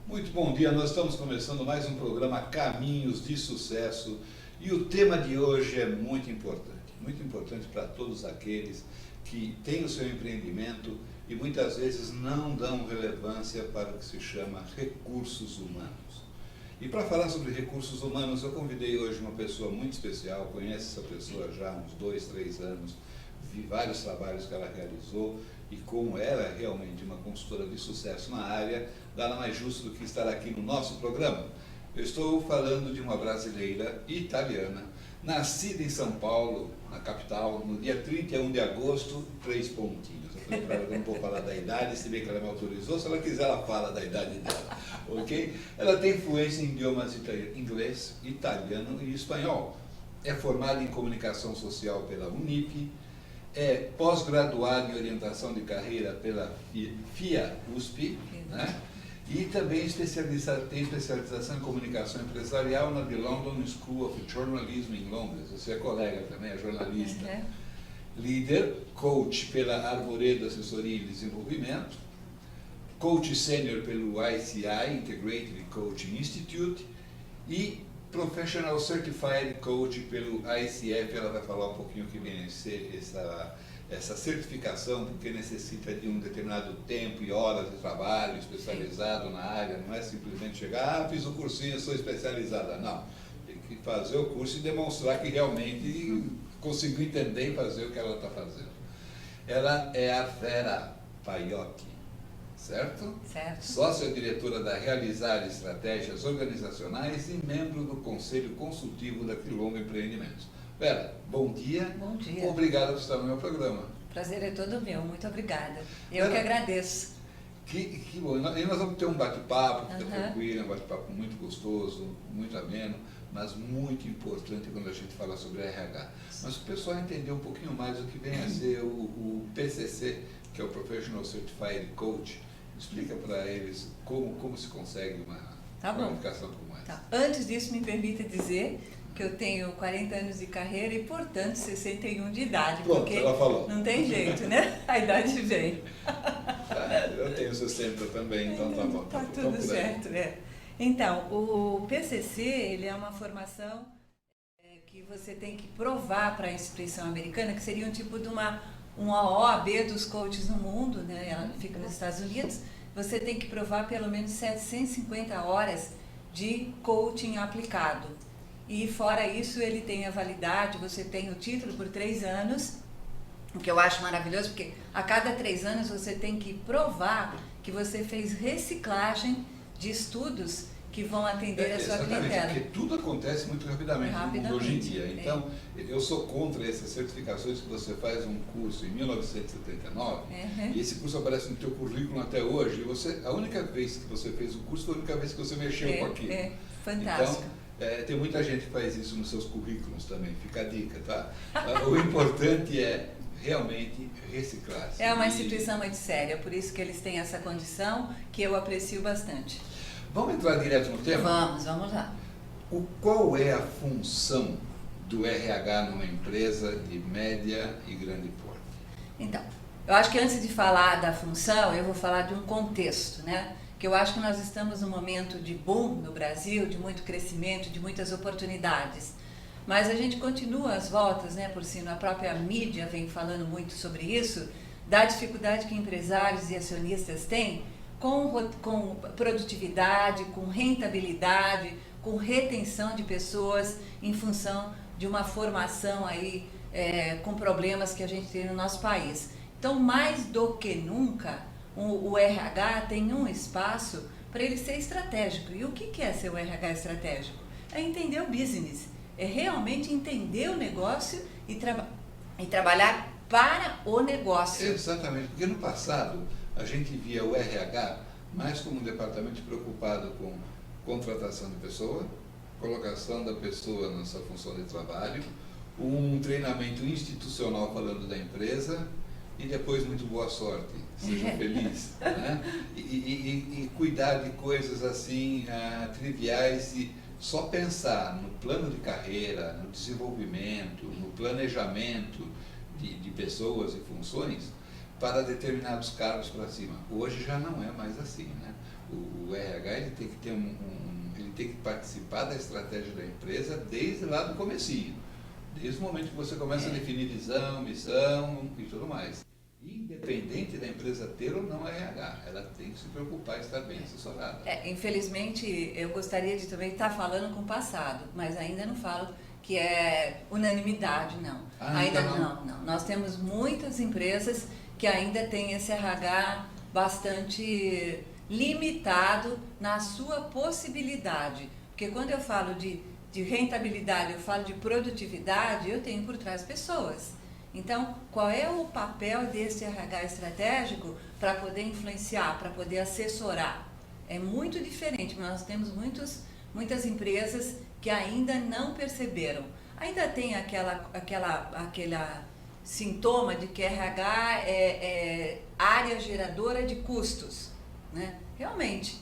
Muito bom dia, nós estamos começando mais um programa Caminhos de Sucesso e o tema de hoje é muito importante para todos aqueles que têm o seu empreendimento e muitas vezes não dão relevância para o que se chama recursos humanos. E para falar sobre recursos humanos, eu convidei hoje uma pessoa muito especial, conheço essa pessoa já há uns 2, 3 anos, vi vários trabalhos que ela realizou e como ela é realmente uma consultora de sucesso na área, nada mais justo do que estar aqui no nosso programa. Eu estou falando de uma brasileira italiana, nascida em São Paulo, na capital, no dia 31 de agosto, 3 pontinhos. Eu falei para ela que eu não vou falar da idade, se bem que ela me autorizou, se ela quiser ela fala da idade dela, ok? Ela tem fluência em idiomas inglês, italiano e espanhol. É formada em comunicação social pela Unip, é pós-graduada em orientação de carreira pela FIA-USP, né? E também tem especialização em comunicação empresarial na The London School of Journalism em Londres. Você é colega também, é jornalista. Uhum. Líder, coach pela Arvoredo Assessoria e Desenvolvimento, coach sênior pelo ICI, Integrated Coaching Institute, e Professional Certified Coach pelo ICF. Ela vai falar um pouquinho o que vem a ser essa certificação, porque necessita de um determinado tempo e horas de trabalho especializado na área, não é simplesmente chegar, fiz o cursinho, sou especializada, não. Tem que fazer o curso e demonstrar que realmente conseguiu entender e fazer o que ela está fazendo. Ela é a Vera Paiotti, certo? Certo. Sócia-diretora da Realizar Estratégias Organizacionais e membro do Conselho Consultivo da Quilombo Empreendimentos. Vera, bom dia. Bom dia. Obrigado por estar no meu programa. Prazer é todo meu, muito obrigada. Eu Vera, que agradeço. Que bom. E nós vamos ter um bate-papo, fica Uhum. tranquilo, um bate-papo muito gostoso, muito ameno, mas muito importante quando a gente fala sobre RH. Mas o pessoal entender um pouquinho mais o que vem a ser o PCC, que é o Professional Certified Coach. Explica para eles como se consegue uma qualificação como essa. Tá. Antes disso, me permita dizer que eu tenho 40 anos de carreira e, portanto, 61 de idade. Pronto, porque ela falou. não tem jeito, né? A idade vem. Eu tenho 60 também, então tá bom. Tá tudo certo, né? Então, o PCC, ele é uma formação que você tem que provar para a instituição americana, que seria um tipo de uma OAB dos coaches no mundo, né? Ela fica nos Estados Unidos. Você tem que provar pelo menos 750 horas de coaching aplicado. E fora isso, ele tem a validade, você tem o título por 3 anos, o que eu acho maravilhoso, porque a cada 3 anos você tem que provar que você fez reciclagem de estudos que vão atender a sua clientela. Porque tudo acontece muito rapidamente no mundo hoje em dia. Então, eu sou contra essas certificações que você faz um curso em 1979, e esse curso aparece no teu currículo até hoje, e a única vez que você fez o curso foi a única vez que você mexeu com aquilo. É fantástico. Então, tem muita gente que faz isso nos seus currículos também, fica a dica, tá? O importante é realmente reciclar. É uma instituição muito séria, por isso que eles têm essa condição que eu aprecio bastante. Vamos entrar direto no tema? Vamos lá. Qual é a função do RH numa empresa de média e grande porte? Então, eu acho que antes de falar da função, eu vou falar de um contexto, né? Que eu acho que nós estamos num momento de boom no Brasil, de muito crescimento, de muitas oportunidades. Mas a gente continua às voltas, né? Por cima, a própria mídia vem falando muito sobre isso, da dificuldade que empresários e acionistas têm com produtividade, com rentabilidade, com retenção de pessoas em função de uma formação aí com problemas que a gente tem no nosso país. Então, mais do que nunca, o RH tem um espaço para ele ser estratégico. E o que é ser o RH estratégico? É entender o business, é realmente entender o negócio e trabalhar para o negócio. Exatamente, porque no passado a gente via o RH mais como um departamento preocupado com contratação de pessoa, colocação da pessoa na sua função de trabalho, um treinamento institucional falando da empresa e depois muito boa sorte, seja feliz, né? E cuidar de coisas assim triviais e só pensar no plano de carreira, no desenvolvimento, no planejamento de pessoas e funções para determinados cargos para cima. Hoje já não é mais assim, né? O RH ele tem que ter ele tem que participar da estratégia da empresa desde lá do comecinho, desde o momento que você começa a definir visão, missão e tudo mais. Independente da empresa ter ou não RH, ela tem que se preocupar em estar bem assessorada. Infelizmente, eu gostaria de também estar falando com o passado, mas ainda não falo que é unanimidade, não. Ainda não. Nós temos muitas empresas que ainda têm esse RH bastante limitado na sua possibilidade. Porque quando eu falo de rentabilidade, eu falo de produtividade, eu tenho por trás pessoas. Então, qual é o papel desse RH estratégico para poder influenciar, para poder assessorar? É muito diferente, mas nós temos muitas empresas que ainda não perceberam. Ainda tem aquela sintoma de que RH é área geradora de custos, né? Realmente,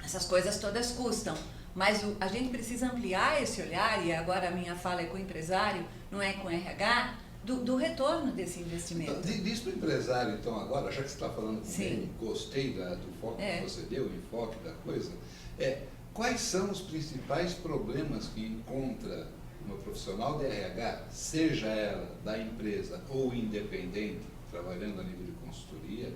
essas coisas todas custam, mas a gente precisa ampliar esse olhar, e agora a minha fala é com o empresário, não é com o RH, do retorno desse investimento. Então, diz para o empresário, então, agora, já que você está falando comigo, gostei do foco que você deu, o enfoque da coisa, quais são os principais problemas que encontra uma profissional de RH, seja ela da empresa ou independente, trabalhando a nível de consultoria,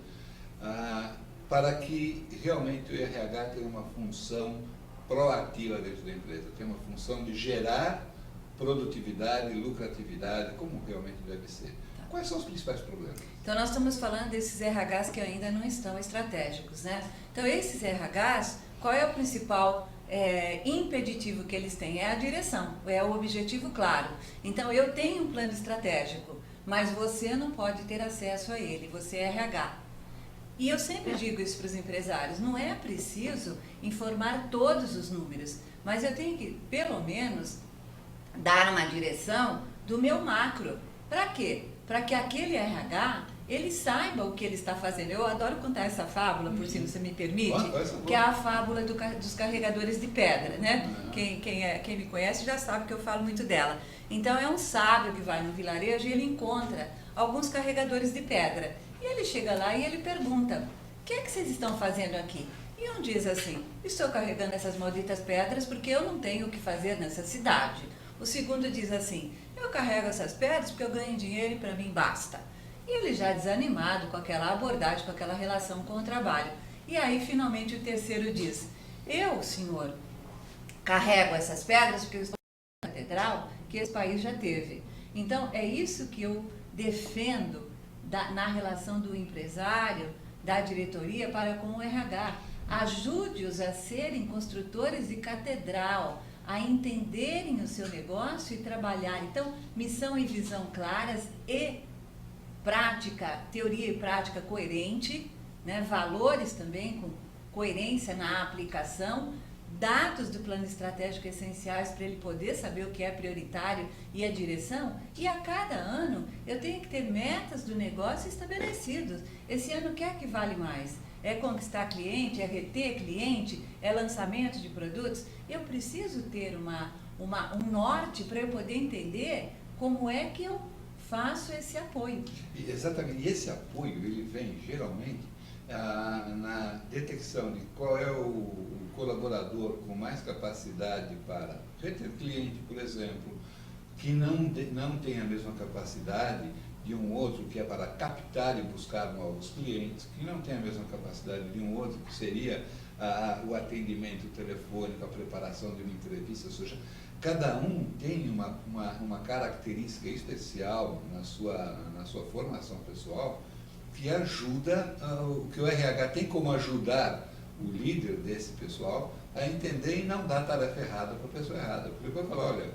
para que realmente o RH tenha uma função proativa dentro da empresa, tenha uma função de gerar produtividade, lucratividade, como realmente deve ser. Tá. Quais são os principais problemas? Então, nós estamos falando desses RHs que ainda não estão estratégicos, né? Então, esses RHs, qual é o principal impeditivo que eles têm? É a direção, é o objetivo claro. Então, eu tenho um plano estratégico, mas você não pode ter acesso a ele, você é RH. E eu sempre digo isso para os empresários, não é preciso informar todos os números, mas eu tenho que, pelo menos, dar uma direção do meu macro. Para quê? Para que aquele RH, ele saiba o que ele está fazendo. Eu adoro contar essa fábula, por se você me permite, que é a fábula dos carregadores de pedra, né? Quem me conhece já sabe que eu falo muito dela. Então, é um sábio que vai no vilarejo e ele encontra alguns carregadores de pedra. E ele chega lá e ele pergunta, o que é que vocês estão fazendo aqui? E um diz assim, estou carregando essas malditas pedras porque eu não tenho o que fazer nessa cidade. O segundo diz assim, eu carrego essas pedras porque eu ganho dinheiro e para mim basta. E ele já desanimado com aquela abordagem, com aquela relação com o trabalho. E aí, finalmente, o terceiro diz, eu, senhor, carrego essas pedras porque eu estou na catedral que esse país já teve. Então, é isso que eu defendo na relação do empresário, da diretoria para com o RH. Ajude-os a serem construtores de catedral, a entenderem o seu negócio e trabalhar. Então, missão e visão claras e prática, teoria e prática coerente, né? Valores também com coerência na aplicação, dados do plano estratégico essenciais para ele poder saber o que é prioritário e a direção, e a cada ano eu tenho que ter metas do negócio estabelecidas. Esse ano o que é que vale mais? É conquistar cliente, é reter cliente, é lançamento de produtos? Eu preciso ter um norte para eu poder entender como é que eu faço esse apoio. Exatamente, e esse apoio ele vem geralmente na detecção de qual é o colaborador com mais capacidade para reter cliente, por exemplo, que não tem a mesma capacidade de um outro que é para captar e buscar novos clientes, que não tem a mesma capacidade de um outro que seria o atendimento telefônico, a preparação de uma entrevista, ou seja, cada um tem uma característica especial na sua formação pessoal que ajuda, que o RH tem como ajudar o líder desse pessoal a entender e não dar tarefa errada para a pessoa errada. Porque ele vai falar, olha,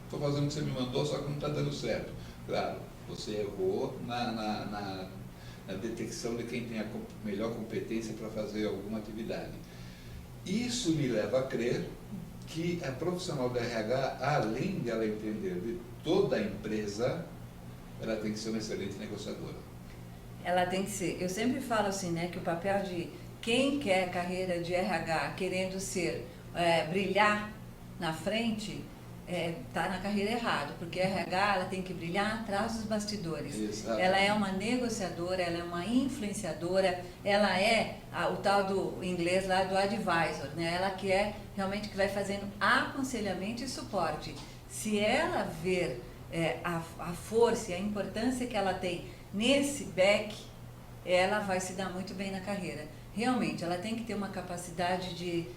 estou fazendo o que você me mandou, só que não está dando certo. Claro, Você errou na detecção de quem tem a melhor competência para fazer alguma atividade. Isso me leva a crer que a profissional da RH, além de ela entender de toda a empresa, ela tem que ser uma excelente negociadora. Ela tem que ser. Eu sempre falo assim, né, que o papel de quem quer carreira de RH, querendo brilhar na frente, está na carreira errada, porque a RH ela tem que brilhar atrás dos bastidores. Exatamente. Ela é uma negociadora, ela é uma influenciadora, ela é o tal do inglês lá do advisor, né? Ela que é realmente que vai fazendo aconselhamento e suporte. Se ela ver a força e a importância que ela tem nesse back, ela vai se dar muito bem na carreira. Realmente, ela tem que ter uma capacidade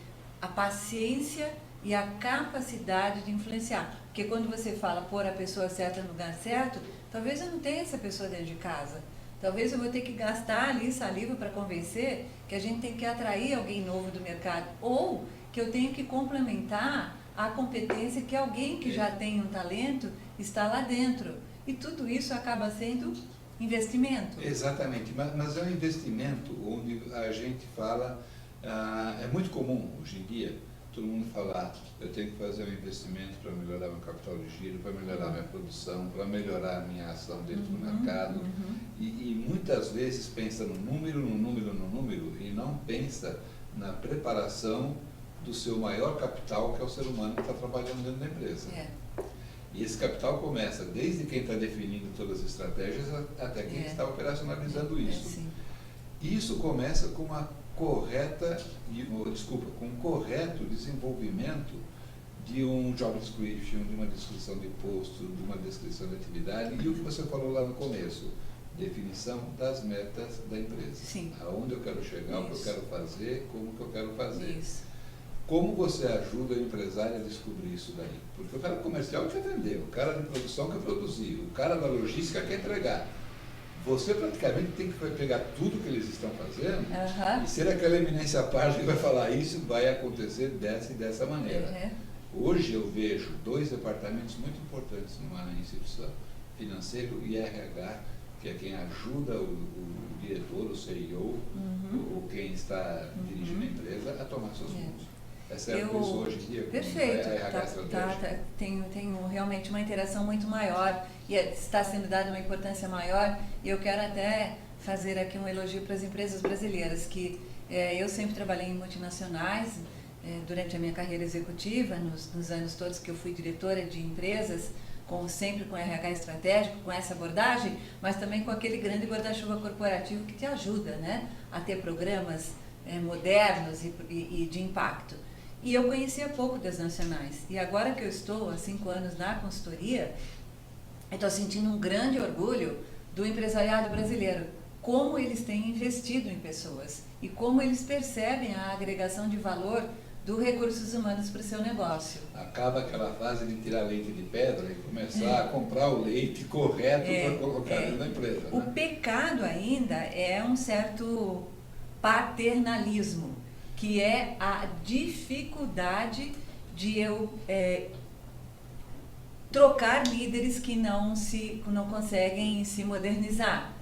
a paciência e a capacidade de influenciar. Porque quando você fala pôr a pessoa certa no lugar certo, talvez eu não tenha essa pessoa dentro de casa. Talvez eu vou ter que gastar ali saliva para convencer que a gente tem que atrair alguém novo do mercado. Ou que eu tenho que complementar a competência que alguém que já tem um talento está lá dentro. E tudo isso acaba sendo investimento. Exatamente, mas é um investimento onde a gente fala, é muito comum hoje em dia, todo mundo falar, eu tenho que fazer um investimento para melhorar meu capital de giro, para melhorar minha produção, para melhorar a minha ação dentro do mercado. E muitas vezes pensa no número e não pensa na preparação do seu maior capital, que é o ser humano que está trabalhando dentro da empresa. E esse capital começa desde quem está definindo todas as estratégias até quem está operacionalizando isso. Isso começa com com um correto desenvolvimento de um job description, de uma descrição de posto, de uma descrição de atividade e o que você falou lá no começo, definição das metas da empresa. Sim. Aonde eu quero chegar, o que eu quero fazer, como que eu quero fazer. Isso. Como você ajuda o empresário a descobrir isso daí? Porque o cara comercial quer vender, o cara de produção quer produzir, o cara da logística quer entregar. Você praticamente tem que pegar tudo que eles estão fazendo e ser aquela eminência parte que vai falar isso vai acontecer dessa e dessa maneira. Hoje eu vejo dois departamentos muito importantes numa instituição, financeiro e RH, que é quem ajuda o diretor, o CEO, ou quem está dirigindo a empresa a tomar seus rumos. É certo isso hoje em dia? Perfeito. Tenho realmente uma interação muito maior e está sendo dada uma importância maior. E eu quero até fazer aqui um elogio para as empresas brasileiras, que eu sempre trabalhei em multinacionais durante a minha carreira executiva, nos anos todos que eu fui diretora de empresas, sempre com RH estratégico, com essa abordagem, mas também com aquele grande guarda-chuva corporativo que te ajuda, né, a ter programas modernos e de impacto. E eu conhecia pouco das nacionais. E agora que eu estou há 5 anos na consultoria, eu estou sentindo um grande orgulho do empresariado brasileiro. Como eles têm investido em pessoas e como eles percebem a agregação de valor do recursos humanos para o seu negócio. Acaba aquela fase de tirar leite de pedra e começar a comprar o leite correto para colocar dentro da empresa. O pecado ainda é um certo paternalismo, que é a dificuldade de eu trocar líderes que não conseguem se modernizar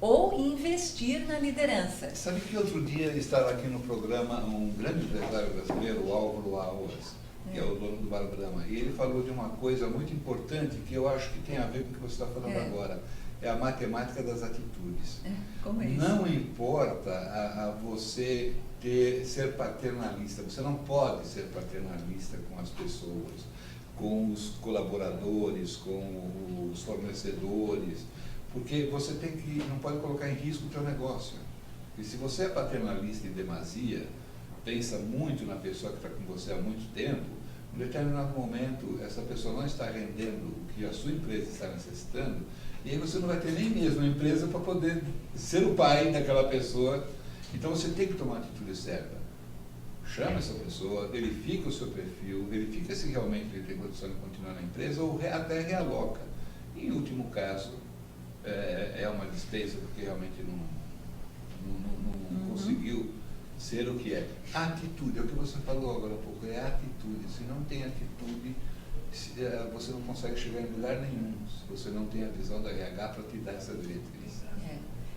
ou investir na liderança. Sabe que outro dia estava aqui no programa um grande empresário brasileiro, o Álvaro Auas, que é o dono do Bar Brahma, e ele falou de uma coisa muito importante que eu acho que tem a ver com o que você está falando agora. É a matemática das atitudes. Como é isso? Não importa a você ser paternalista, você não pode ser paternalista com as pessoas, com os colaboradores, com os fornecedores, porque você não pode colocar em risco o seu negócio. E se você é paternalista em demasia, pensa muito na pessoa que está com você há muito tempo, em determinado momento essa pessoa não está rendendo o que a sua empresa está necessitando, e aí você não vai ter nem mesmo a empresa para poder ser o pai daquela pessoa. Então você tem que tomar a atitude certa. Chama essa pessoa, verifica o seu perfil, verifica se realmente ele tem condição de continuar na empresa ou até realoca. Em último caso, é uma despesa porque realmente não conseguiu ser o que é. A atitude, é o que você falou agora há pouco, é a atitude. Se não tem atitude, você não consegue chegar em lugar nenhum se você não tem a visão da RH para te dar essa diretriz.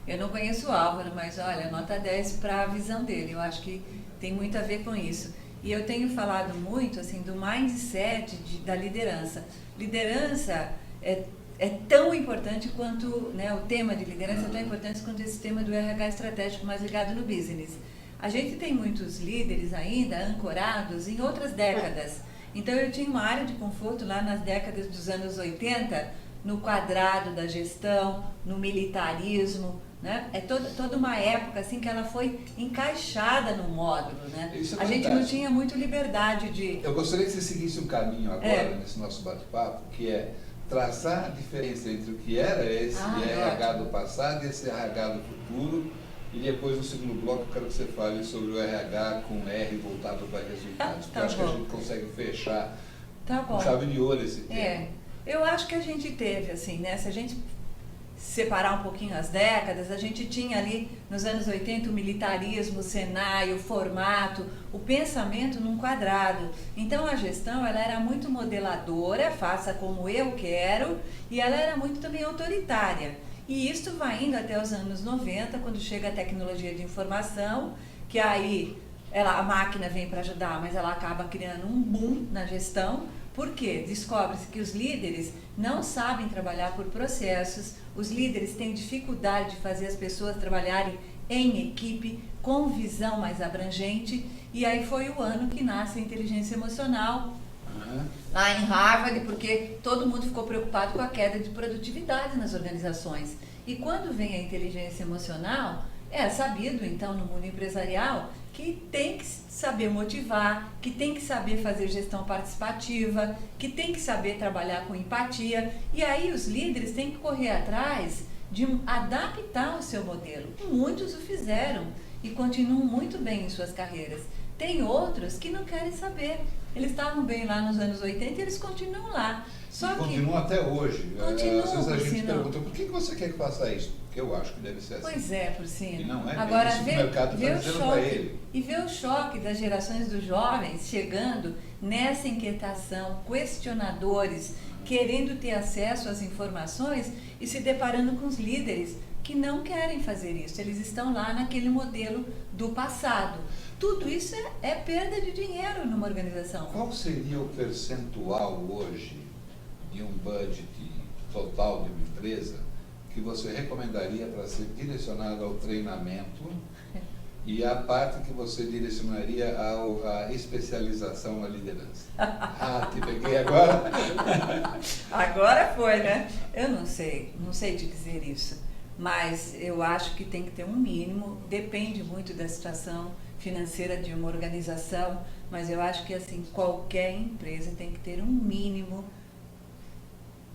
Eu não conheço o Álvaro, mas olha, nota 10 para a visão dele. Eu acho que tem muito a ver com isso. E eu tenho falado muito assim do mindset da liderança. Liderança é tão importante quanto, né, o tema de liderança é tão importante quanto esse tema do RH estratégico mais ligado no business. A gente tem muitos líderes ainda ancorados em outras décadas. Então eu tinha uma área de conforto lá nas décadas dos anos 80, no quadrado da gestão, no militarismo, né? É toda uma época assim que ela foi encaixada no módulo, né? Isso é a gente não tinha muito liberdade de... Eu gostaria que você seguisse um caminho agora nesse nosso bate-papo, que é traçar a diferença entre o que era esse RH do passado e esse RH do futuro. E depois, no segundo bloco, eu quero que você fale sobre o RH com R voltado para resultados. Porque eu acho que a gente consegue fechar com chave de ouro esse tema. Eu acho que a gente teve, assim, né? Se a gente separar um pouquinho as décadas, a gente tinha ali, nos anos 80, o militarismo, o Senai, o formato, o pensamento num quadrado. Então, a gestão, ela era muito modeladora, faça como eu quero, e ela era muito também autoritária. E isso vai indo até os anos 90, quando chega a tecnologia de informação, que aí a máquina vem para ajudar, mas ela acaba criando um boom na gestão. Por quê? Descobre-se que os líderes não sabem trabalhar por processos, os líderes têm dificuldade de fazer as pessoas trabalharem em equipe, com visão mais abrangente, e aí foi o ano que nasce a inteligência emocional, lá em Harvard, porque todo mundo ficou preocupado com a queda de produtividade nas organizações. E quando vem a inteligência emocional, é sabido, então, no mundo empresarial, que tem que saber motivar, que tem que saber fazer gestão participativa, que tem que saber trabalhar com empatia. E aí os líderes têm que correr atrás de adaptar o seu modelo. Muitos o fizeram e continuam muito bem em suas carreiras. Tem outros que não querem saber. Eles estavam bem lá nos anos 80 e eles continuam lá. Continuam até hoje. Às vezes a gente pergunta, por que você quer que faça isso? Porque eu acho que deve ser assim. Pois é, Porcino. E não é. Agora, isso que o mercado está dizendo para ele. E ver o choque das gerações dos jovens chegando nessa inquietação, questionadores, querendo ter acesso às informações e se deparando com os líderes que não querem fazer isso. Eles estão lá naquele modelo do passado. Tudo isso é perda de dinheiro numa organização. Qual seria o percentual hoje de um budget total de uma empresa que você recomendaria para ser direcionado ao treinamento e a parte que você direcionaria à especialização na liderança? Te peguei agora? Agora foi, né? Eu não sei te dizer isso, mas eu acho que tem que ter um mínimo, depende muito da situação financeira de uma organização, mas eu acho que assim, qualquer empresa tem que ter um mínimo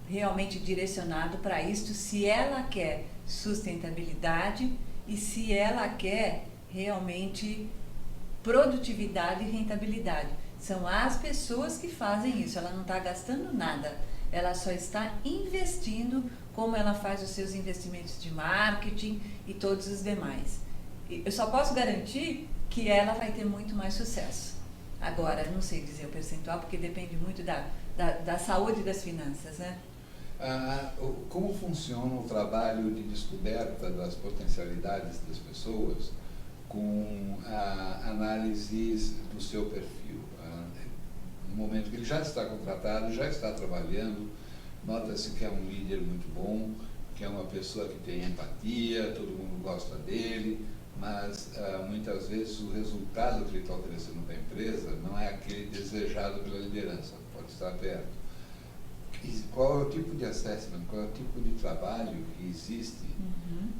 realmente direcionado para isso, se ela quer sustentabilidade e se ela quer realmente produtividade e rentabilidade. São as pessoas que fazem isso, ela não está gastando nada, ela só está investindo como ela faz os seus investimentos de marketing e todos os demais. Eu só posso garantir que ela vai ter muito mais sucesso. Agora, não sei dizer o percentual, porque depende muito da saúde das finanças, né? Como funciona o trabalho de descoberta das potencialidades das pessoas com análises do seu perfil? No momento que ele já está contratado, já está trabalhando, nota-se que é um líder muito bom, que é uma pessoa que tem empatia, todo mundo gosta dele, mas muitas vezes o resultado que ele está oferecendo para a empresa não é aquele desejado pela liderança, pode estar perto. Qual é o tipo de assessment, qual é o tipo de trabalho que existe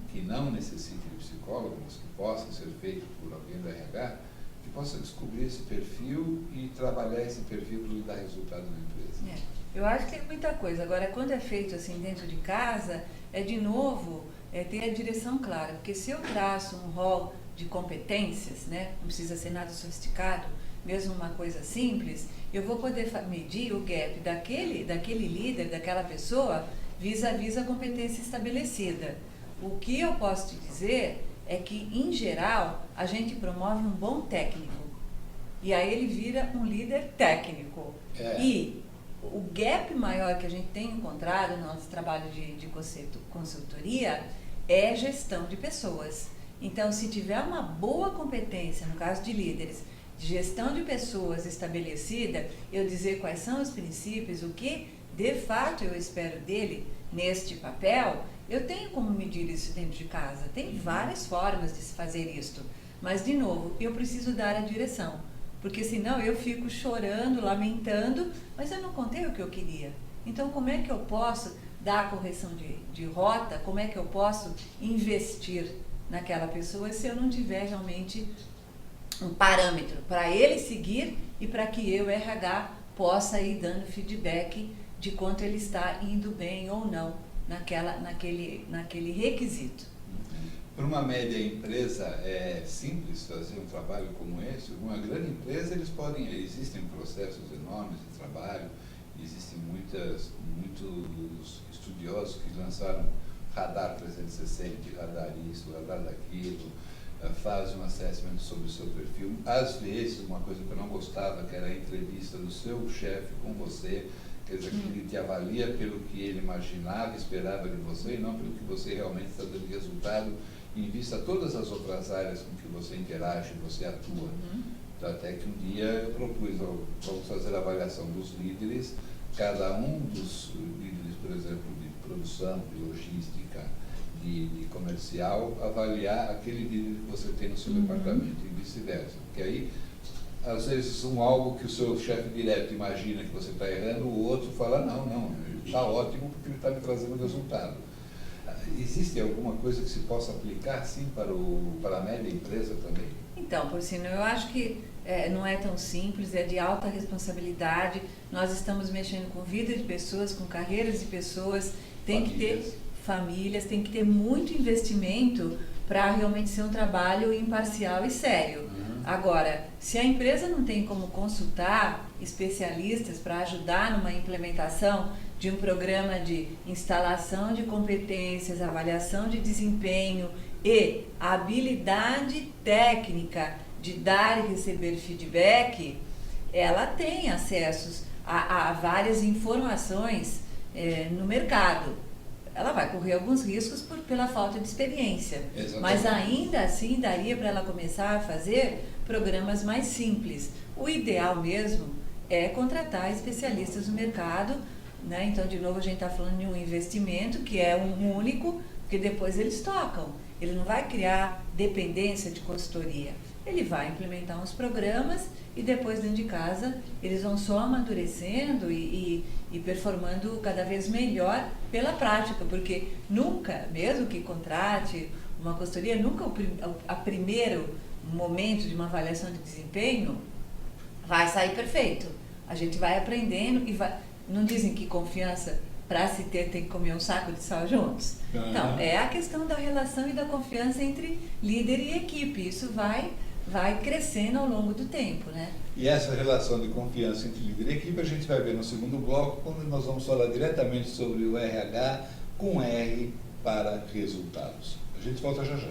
que não necessite de psicólogo, mas que possa ser feito por alguém da RH, que possa descobrir esse perfil e trabalhar esse perfil para lhe dar resultado na empresa? Eu acho que tem muita coisa. Agora, quando é feito assim dentro de casa, de novo, ter a direção clara. Porque se eu traço um rol de competências, né, não precisa ser nada sofisticado, mesmo uma coisa simples, eu vou poder medir o gap daquele líder, daquela pessoa, vis-à-vis a competência estabelecida. O que eu posso te dizer é que, em geral, a gente promove um bom técnico. E aí ele vira um líder técnico. E o gap maior que a gente tem encontrado no nosso trabalho de consultoria é gestão de pessoas. Então, se tiver uma boa competência, no caso de líderes, de gestão de pessoas estabelecida, eu dizer quais são os princípios, o que de fato eu espero dele neste papel, eu tenho como medir isso dentro de casa. Tem várias formas de se fazer isto. Mas, de novo, eu preciso dar a direção. Porque senão eu fico chorando, lamentando, mas eu não contei o que eu queria. Então, como é que eu posso dar a correção de rota? Como é que eu posso investir naquela pessoa se eu não tiver realmente um parâmetro para ele seguir e para que eu, RH, possa ir dando feedback de quanto ele está indo bem ou não naquele requisito. Para uma média empresa é simples fazer um trabalho como esse. Uma grande empresa existem processos enormes de trabalho, existem muitos estudiosos que lançaram radar 360, radar isso, radar daquilo, fazem um assessment sobre o seu perfil. Às vezes, uma coisa que eu não gostava, que era a entrevista do seu chefe com você, quer dizer, que ele te avalia pelo que ele imaginava, esperava de você, e não pelo que você realmente está dando resultado, em vista de todas as outras áreas com que você interage, você atua. Então, até que um dia eu propus, vamos fazer a avaliação dos líderes, cada um dos líderes, por exemplo, de produção, de logística, de comercial, avaliar aquele líder que você tem no seu departamento e vice-versa. Porque aí, às vezes, algo que o seu chefe direto imagina que você está errando, o outro fala, não, está ótimo porque ele está me trazendo resultado. Existe alguma coisa que se possa aplicar, assim, para a média empresa também? Então, Porcino, eu acho que não é tão simples, é de alta responsabilidade. Nós estamos mexendo com vida de pessoas, com carreiras de pessoas, tem que ter famílias, tem que ter muito investimento para realmente ser um trabalho imparcial e sério. Agora, se a empresa não tem como consultar especialistas para ajudar numa implementação de um programa de instalação de competências, avaliação de desempenho e habilidade técnica de dar e receber feedback, ela tem acessos a várias informações no mercado. Ela vai correr alguns riscos pela falta de experiência. Exatamente. Mas ainda assim daria para ela começar a fazer programas mais simples. O ideal mesmo é contratar especialistas no mercado, né? Então, de novo, a gente está falando de um investimento que é um único, que depois eles tocam. Ele não vai criar dependência de consultoria. Ele vai implementar uns programas e depois, dentro de casa, eles vão só amadurecendo e performando cada vez melhor pela prática, porque nunca, mesmo que contrate uma consultoria, nunca a primeiro momento de uma avaliação de desempenho vai sair perfeito. A gente vai aprendendo e vai... Não dizem que confiança, para se ter, tem que comer um saco de sal juntos? Então, é a questão da relação e da confiança entre líder e equipe. Isso vai crescendo ao longo do tempo, né? E essa relação de confiança entre líder e equipe a gente vai ver no segundo bloco, quando nós vamos falar diretamente sobre o RH com R para resultados. A gente volta já já.